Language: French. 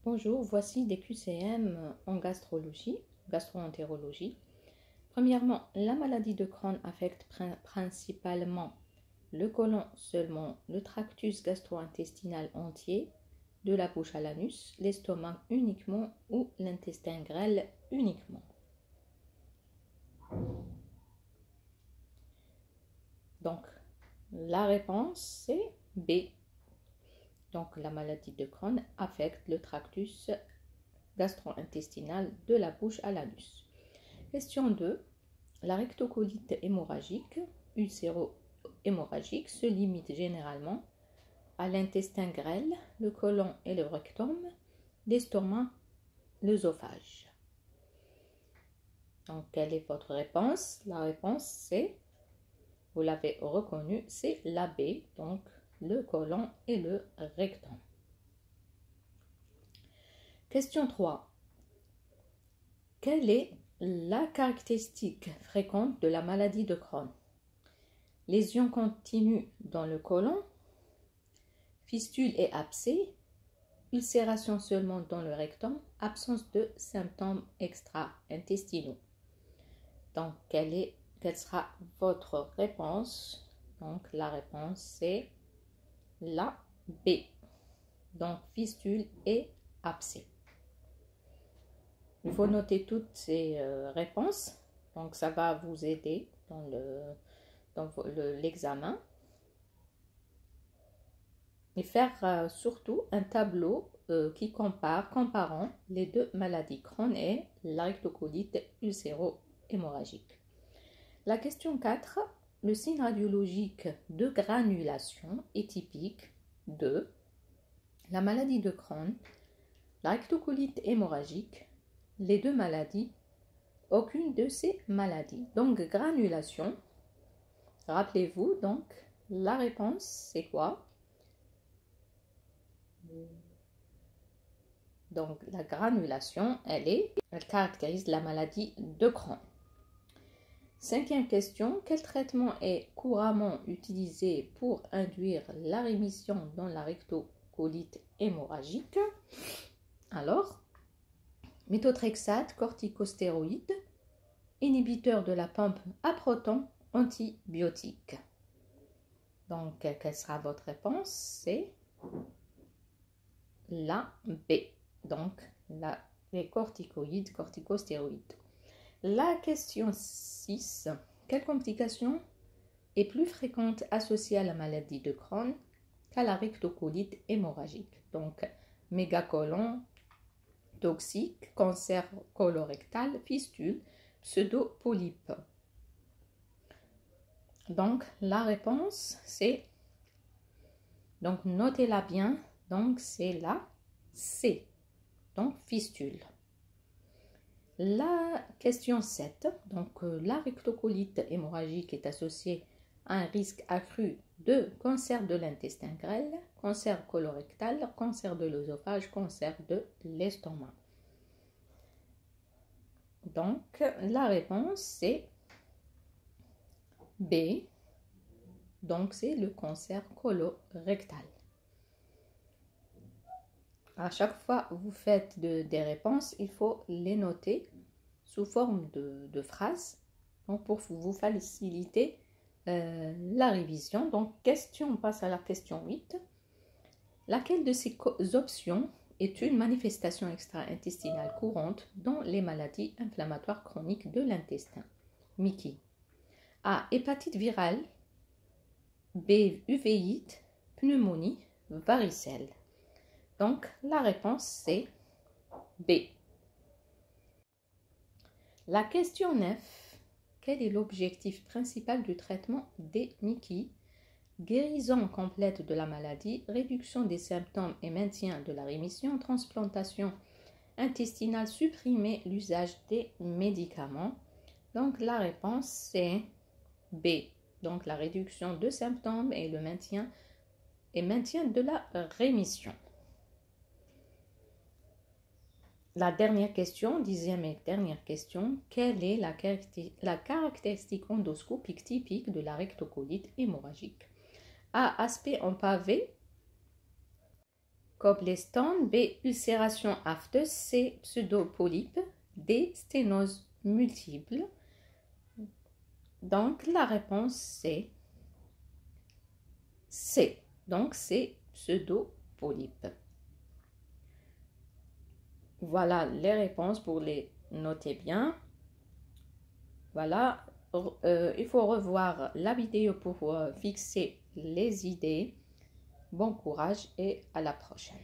Bonjour, voici des QCM en gastro-entérologie. Premièrement, la maladie de Crohn affecte principalement le côlon seulement, le tractus gastro-intestinal entier, de la bouche à l'anus, l'estomac uniquement ou l'intestin grêle uniquement. Donc, la réponse c'est B. Donc, la maladie de Crohn affecte le tractus gastro-intestinal de la bouche à l'anus. Question 2. La rectocolite hémorragique, ulcéro-hémorragique, se limite généralement à l'intestin grêle, le côlon et le rectum, l'estomac, l'œsophage. Donc, quelle est votre réponse? La réponse c'est, vous l'avez reconnu, c'est la B, donc le côlon et le rectum. Question 3. Quelle est la caractéristique fréquente de la maladie de Crohn? Lésions continues dans le côlon, fistule et abcès, ulcération seulement dans le rectum, absence de symptômes extra-intestinaux. Donc, quelle sera votre réponse? Donc, la réponse c'est la B. Donc, fistule et abcès. Il faut noter toutes ces réponses. Donc, ça va vous aider dans l'examen. Et faire surtout un tableau qui comparant les deux maladies, Crohn et la rectocolite ulcéro-hémorragique. La question 4. Le signe radiologique de granulation est typique de la maladie de Crohn, la rectocolite hémorragique, les deux maladies, aucune de ces maladies. Donc, granulation, rappelez-vous, donc, la réponse, c'est quoi? Donc, la granulation, elle caractérise la maladie de Crohn. Cinquième question, quel traitement est couramment utilisé pour induire la rémission dans la rectocolite hémorragique? Alors, méthotrexate, corticostéroïde, inhibiteur de la pompe à protons, antibiotiques. Donc, quelle sera votre réponse? C'est la B. Donc, les corticoïdes, corticostéroïdes. La question 6. Quelle complication est plus fréquente associée à la maladie de Crohn qu'à la rectocolite hémorragique? Donc, mégacolon toxique, cancer colorectal, fistule, pseudopolype. Donc, la réponse, c'est, donc notez-la bien, donc c'est la C, donc fistule. La question 7, donc la rectocolite hémorragique est associée à un risque accru de cancer de l'intestin grêle, cancer colorectal, cancer de l'œsophage, cancer de l'estomac. Donc, la réponse c'est B, donc c'est le cancer colorectal. À chaque fois que vous faites des réponses, il faut les noter sous forme de phrases, donc pour vous faciliter la révision. Donc, on passe à la question 8. Laquelle de ces options est une manifestation extra-intestinale courante dans les maladies inflammatoires chroniques de l'intestin? Mickey. A. Hépatite virale. B. Uvéite. Pneumonie. Varicelle. Donc, la réponse c'est B. La question 9. Quel est l'objectif principal du traitement des Mickey? Guérison complète de la maladie, réduction des symptômes et maintien de la rémission, transplantation intestinale supprimée, l'usage des médicaments. Donc, la réponse c'est B. Donc, la réduction de symptômes et le maintien de la rémission. La dernière question, 10e et dernière question, quelle est la caractéristique endoscopique typique de la rectocolite hémorragique? A. Aspect en pavé. Cobblestone. B. Ulcération afteuse. C. Pseudopolype. D. Sténose multiple. Donc, la réponse c'est C. Donc, c'est pseudopolype. Voilà les réponses pour les noter bien. Voilà, il faut revoir la vidéo pour fixer les idées. Bon courage et à la prochaine.